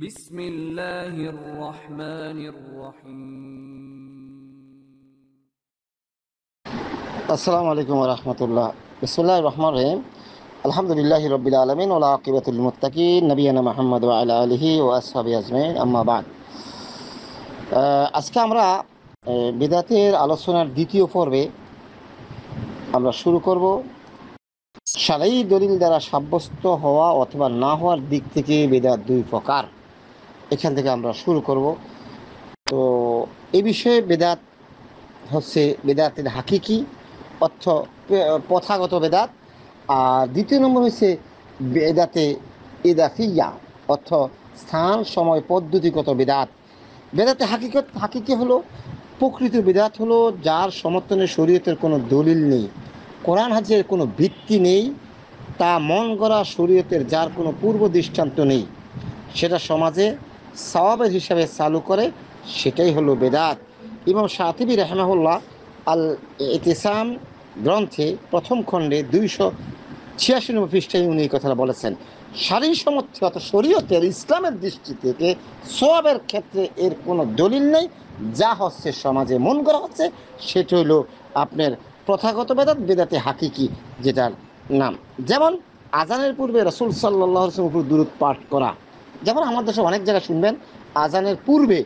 بسم الله الرحمن الرحيم আসসালামু আলাইকুম ওয়া রাহমাতুল্লাহ। বিসমিল্লাহির রহমানির রহিম। আলহামদুলিল্লাহি রাব্বিল আলামিন ওয়া আকিবাতুল মুত্তাকিন নবিয়ানা মুহাম্মদ ওয়া আলা আলিহি ওয়া আসহাবিহি আজমাইন, আম্মা বাদ। আজকে আমরা বিদআতের আলোচনার দ্বিতীয় পর্বে আমরা শুরু করব শারঈ দলিল দ্বারা সাব্যস্ত হওয়া অথবা না হওয়ার দিক থেকে বিদআত দুই প্রকার। এখান থেকে আমরা শুরু করব। তো এই বিষয়ে বিদআত হচ্ছে বেদাতের হাকিকি অর্থ প্রথাগত বেদাত, আর দ্বিতীয় নম্বর হচ্ছে বেদাতে ইদাফিয়া অর্থ স্থান সময় পদ্ধতিগত বেদাত। বেদাতে হাকিকি হলো প্রকৃত বেদাত হলো যার সমর্থনে শরীয়তের কোনো দলিল নেই, কোরআন হাদিসের কোনো ভিত্তি নেই, তা মন গড়া শরীয়তের যার কোনো পূর্ব দৃষ্টান্ত নেই, সেটা সমাজে সওয়াবের হিসাবে চালু করে, সেটাই হলো বেদাত। ইমাম শাতিবী রাহিমাহুল্লাহ আল ইতিসাম গ্রন্থে প্রথম খণ্ডে 286 নম্বর পৃষ্ঠায় উনি এই কথাটা বলেছেন। শারীর সমর্থে অর্থাৎ শরীয়তের ইসলামের দৃষ্টি থেকে সওয়াবের ক্ষেত্রে এর কোনো দলিল নেই, যা হচ্ছে সমাজে মন করা হচ্ছে সেটা হলো আপনার প্রথাগত বেদাত, বেদাতে হাকিকি যেটার নাম। যেমন আজানের পূর্বে রাসূল সাল্লাল্লাহু আলাইহি ওয়াসাল্লামের উপর দুরূদ পাঠ করা। যেমন আমাদের দেশে অনেক জায়গায় শুনবেন আজানের পূর্বে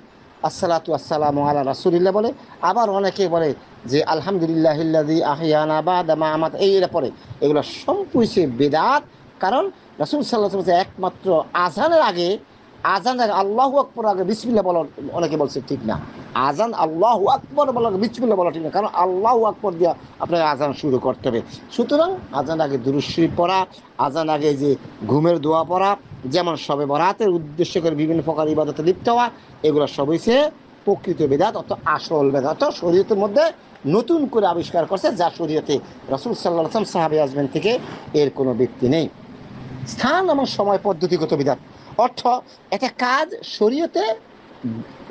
আসসালাতু আসসালামু আলা রাসূলিল্লাহ বলে, আবার অনেকে বলে যে আলহামদুলিল্লাহিল্লাযী আহিয়ানা বা'দা মা আমাত, এইটা পরে। এগুলো সম্পূর্ণ বেদাত। কারণ রাসূল সাল্লাল্লাহু আলাইহি ওয়াসাল্লাম একমাত্র আজানের আগে আল্লাহু আকবার আগে বিসমিল্লাহ বলা, অনেকে বলছে ঠিক না। আজান আল্লাহু আকবার বলা, বিসমিল্লাহ বলা ঠিক না, কারণ আল্লাহু আকবার দিয়া আপনাকে আজান শুরু করতে হবে। সুতরাং আজান আগে দুরূদ শরীফ পড়া, আজান আগে যে ঘুমের দোয়া পড়া, যেমন শবে বরাতের উদ্দেশ্য করে বিভিন্ন প্রকার ইবাদতে লিপ্ত হওয়া, এগুলো সব হইছে প্রকৃত বেদাত অর্থাৎ আসল বেদাত, শরীয়তের মধ্যে নতুন করে আবিষ্কার করছে, যা শরীয়তে রাসূল সাল্লাল্লাহু আলাইহি ওয়াসাল্লাম সাহাবে আজমেন থেকে এর কোনো ব্যক্তি নেই। স্থান এবং সময় পদ্ধতিগত বিধান অর্থ একটা কাজ শরীয়তে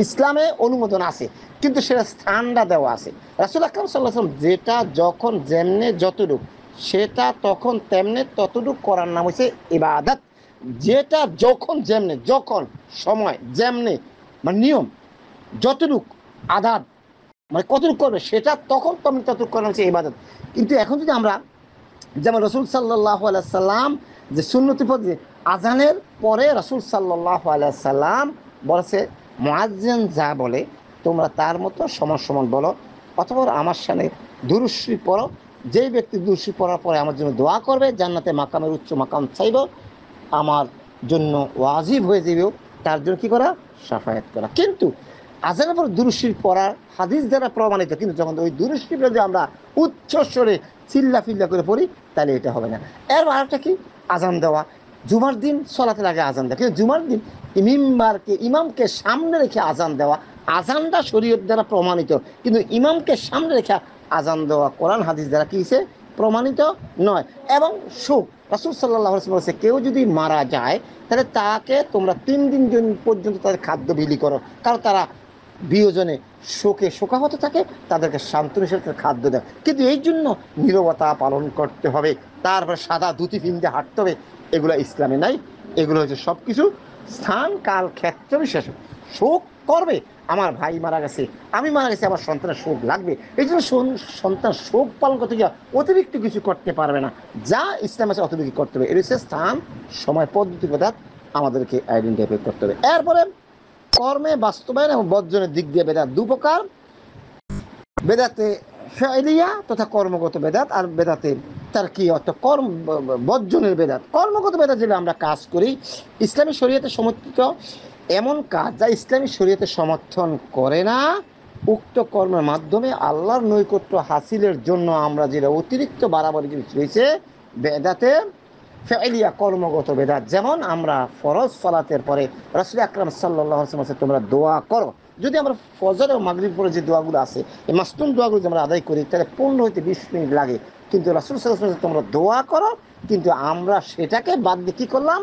ইসলামে অনুমোদন আছে, কিন্তু সেটা স্থানটা দেওয়া আছে। রাসূল আকরাম সাল্লাল্লাহু আলাইহি ওয়াসাল্লাম যেটা যখন যেমনে যতটুক, সেটা তখন তেমনে ততটুক করার নাম হচ্ছে ইবাদত। যেটা যখন যেমনে, যখন সময় যেমনে মানে নিয়ম যতটুক আদাত মানে কতটুক করবে, সেটা তখন তেমনি ততটুক করার হচ্ছে ইবাদত। কিন্তু এখন যদি আমরা যেমন রাসূল সাল্লাল্লাহু আলাইহি সাল্লাম যে সুন্নতি পদ্ধতি, আজানের পরে রাসূল সাল্লাল্লাহু আলাইহি সাল্লাম বলেছে মুয়াজ্জিন যা বলে তোমরা তার মতো সমান সমান বলো, অথবা আমার সামনে দুরূদ শরীফ পড়ো। যেই ব্যক্তি দুরূদ শরীফ পড়ার পরে আমার জন্য দোয়া করবে, জান্নাতে মাকামের উচ্চ মাকাম চাইব, আমার জন্য ওয়াজিব হয়ে যাবে তার জন্য কী করা, শাফায়াত করা। কিন্তু আজানের পর দুরূদ শরীফ পড়ার হাদিস দ্বারা প্রমাণিত, কিন্তু যখন ওই দুরূদ শরীফটা যদি আমরা উচ্চস্বরে চিল্লা ফিল্লা করে পড়ি তাহলে এটা হবে না। এর আরেকটা কি, আজান দেওয়া। জুমার দিন সলাতের আগে আজান দেওয়া, কিন্তু জুমার দিন ইমামকে সামনে রেখে আজান দেওয়া, আজানটা শরীয়ত দ্বারা প্রমাণিত, কিন্তু ইমামকে সামনে রেখে আজান দেওয়া কোরআন হাদিস দ্বারা কী হিসেবে প্রমাণিত নয়। এবং শোক, রাসূল সাল্লাল্লাহু আলাইহি ওয়াসাল্লাম বলেছে কেউ যদি মারা যায় তাহলে তাকে তোমরা 3 দিন পর্যন্ত তাদের খাদ্য বিলি করো, কারণ তারা বিয়োজনে শোকে শোকাহত থাকে, তাদেরকে সান্ত্বনা হিসেবে খাদ্য দেয়। কিন্তু এই জন্য নীরবতা পালন করতে হবে, তারপরে সাদা ধুতি পিনতে হাঁটতে হবে, এগুলো ইসলামে নাই। এগুলো হচ্ছে সব কিছু স্থান কাল ক্ষেত্র বিশেষ। শোক করবে, আমার ভাই মারা গেছে, আমি মারা গেছি, আমার সন্তানের শোক লাগবে, এই জন্য সন্তান শোক পালন করতে গিয়ে অতিরিক্ত কিছু করতে পারবে না, যা ইসলাম আছে অতিরিক্ত করতে হবে। এর হচ্ছে স্থান সময় পদ্ধতি বেদাত আমাদেরকে আইডেন্টিফাই করতে হবে। এরপরে কর্মে বাস্তবায়ন এবং বর্জনের দিক দিয়ে বেদাত দু প্রকার, বেদাতে ফাইলিয়া তথা কর্মগত বেদাত, আর বেদাতে তারকি অর্থাৎ কর্ম বর্জনের বেদাত। কর্মগত বেদাত যেটা আমরা কাজ করি ইসলামী শরীয়তে সমর্থিত এমন কাজ যা ইসলামী শরীয়তে সমর্থন করে না, উক্ত কর্মের মাধ্যমে আল্লাহর নৈকট্য হাসিলের জন্য আমরা যেটা অতিরিক্ত বাড়াবাড়ি জিনিস রয়েছে বেদাতে ফাইলিয়া কর্মগত বেদাত। যেমন আমরা ফরজ সালাতের পরে রাসূল আকরাম সাল্লাল্লাহু আলাইহি ওয়াসাল্লাম তোমরা দোয়া করো, যদি আমরা ফজর ও মাগরিব পরে যে দোয়াগুলো আছে এই মাসনুন দোয়াগুলো যে আমরা আদায় করি তাহলে 15 হইতে 20 মিনিট লাগে, কিন্তু রাসূল সাল্লাল্লাহু আলাইহি ওয়াসাল্লাম তোমরা দোয়া করো, কিন্তু আমরা সেটাকে বাদ দিয়ে কী করলাম,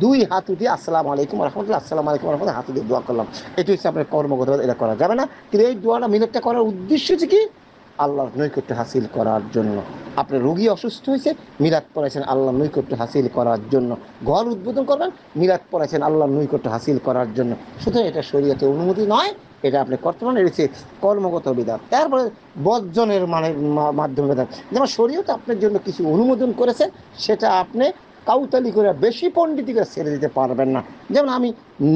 2 হাত উঠিয়ে আসসালামু আলাইকুম ওয়া রাহমাতুল্লাহ, আসসালামু আলাইকুম ওয়া রাহমাতুল্লাহ হাত দিয়ে দোয়া করলাম। এটি হচ্ছে আপনার কর্মগত, এটা করা যাবে না। কিন্তু এই দোয়াটা মিনিটটা করার উদ্দেশ্য হচ্ছে কি, আল্লাহর নৈকট্য হাসিল করার জন্য। আপনি রোগী অসুস্থ হয়েছে, মিলাদ পড়াইছেন আল্লাহর নৈকট্য হাসিল করার জন্য। ঘর উদ্বোধন করবেন, মিলাদ পড়াইছেন আল্লাহর নৈকট্য হাসিল করার জন্য। সুতরাং এটা শরীয়তে অনুমতি নয়, এটা আপনি করতে পারেন, এটা হচ্ছে কর্মগত বিধান। তারপরে বর্জনের মাধ্যমে বিধান, যেমন শরীয়ত আপনার জন্য কিছু অনুমোদন করেছে, সেটা আপনি কাউতালি করে বেশি পণ্ডিতি করে ছেড়ে দিতে পারবেন না। যেমন আমি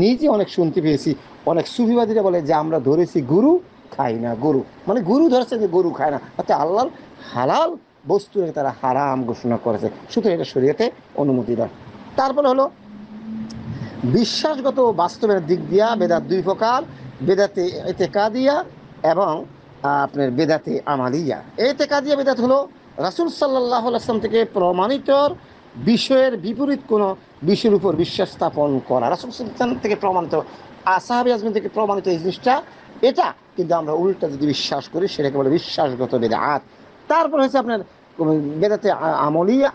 নিজে অনেক শুনতে পেয়েছি, অনেক সুফিবাদীরা বলে যে আমরা ধরেছি গুরু, খাই না গরু, মানে গুরু ধরেছে যে গরু খায় না, অর্থাৎ আল্লাহর হালাল বস্তুকে তারা হারাম ঘোষণা করেছে। সুতরাং এটা শরীয়তে অনুমতি দেয়। তারপরে হলো বিশ্বাসগত বাস্তবের দিক দিয়া বেদাত দুই প্রকার, বেদাতে এতেকাদিয়া এবং আপনার বেদাতে আমালিয়া। এতেকাদিয়া বেদাত হলো রাসূল সাল্লাল্লাহু আলাইহি ওয়াসাল্লাম থেকে প্রমাণিত বিষয়ের বিপরীত কোনো বিষয়ের উপর বিশ্বাস স্থাপন করা। রাসূল সাল্লাল্লাহু আলাইহি ওয়াসাল্লাম থেকে প্রমাণিত, আসহাবে আজমিন থেকে প্রমাণিত এই জিনিসটা এটা, কিন্তু আমরা উল্টা যদি বিশ্বাস করি সেটাকে বলে বিশ্বাসগত বেদাত। তারপর হচ্ছে আপনার বেদাতে আমলিয়া।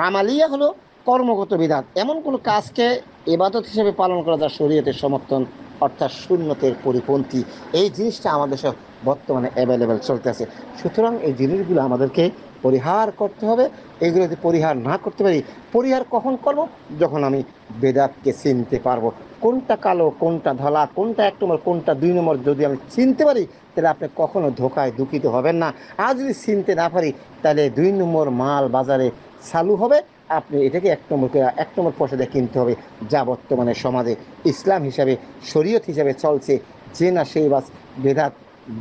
আমালিয়া হলো কর্মগত বিধান, এমন কোনো কাজকে ইবাদত হিসেবে পালন করা যা শরীয়তের সমর্থন, অর্থাৎ সুন্নতের পরিপন্থী। এই জিনিসটা আমাদের সব বর্তমানে অ্যাভেলেবেল চলতেছে। সুতরাং এই জিনিসগুলো আমাদেরকে পরিহার করতে হবে। এইগুলো যদি পরিহার না করতে পারি, পরিহার কখন করব? যখন আমি বেদাতকে চিনতে পারবো, কোনটা কালো, কোনটা ধলা, কোনটা 1 নম্বর, কোনটা 2 নম্বর যদি আমি চিনতে পারি, তাহলে আপনি কখনো ধোকায় দুঃখিত হবেন না। আর যদি চিনতে না পারি, তাহলে 2 নম্বর মাল বাজারে চালু হবে, আপনি এটাকে 1 নম্বর পয়সা দিয়ে কিনতে হবে। যা বর্তমানে সমাজে ইসলাম হিসাবে, শরীয়ত হিসাবে চলছে। যে না সেই বাস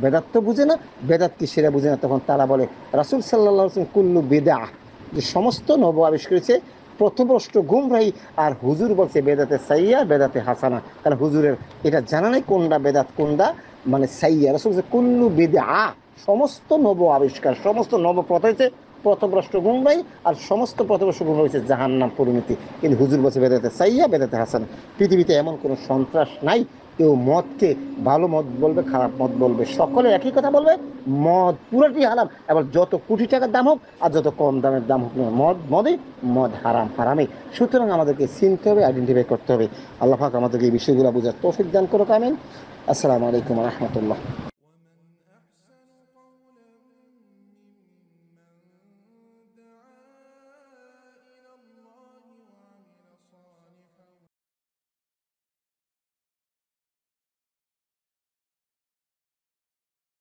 বেদাত তো বুঝে না, বেদাত কি সেটা বুঝে না। তখন তারা বলে রাসূল সাল্লাল্লাহু আলাইহি ওয়াসাল্লাম কুল্লু বিদআহ, যে সমস্ত নব আবিষ্কার হয়েছে প্রথমষ্ট গুমরাহি। আর হুজুর বলছে বেদাতে সাইয়া, বেদাতে হাসানা। কারণ হুজুরের এটা জানা নেই কোনটা বেদাত, কোনটা মানে সাইয়া। রাসূল বলছে কুল্লু বিদআহ, সমস্ত নব আবিষ্কার, সমস্ত নব প্রথা হয়েছে প্রথমরাষ্ট্র গুমরাহি, আর সমস্ত প্রথমরাষ্ট্র গুমরাহি হচ্ছে জাহান্নাম পরিণতি। কিন্তু হুজুর বলছে বেদাতে সাইয়া, বেদাতে হাসানা। পৃথিবীতে এমন কোনো সন্ত্রাস নাই, কেউ মদকে ভালো মদ বলবে, খারাপ মদ বলবে, সকলে একই কথা বলবে, মদ পুরোটি হারাম। এবার যত কোটি টাকার দাম হোক আর যত কম দামের দাম হোক না, মদ হারাম, হারামই। সুতরাং আমাদেরকে চিনতে হবে, আইডেন্টিফাই করতে হবে। আল্লাহ পাক আমাদেরকে এই বিষয়গুলো বোঝার তৌফিক দান করুক, আমিন। আসসালামু আলাইকুম ওয়া রাহমাতুল্লাহ।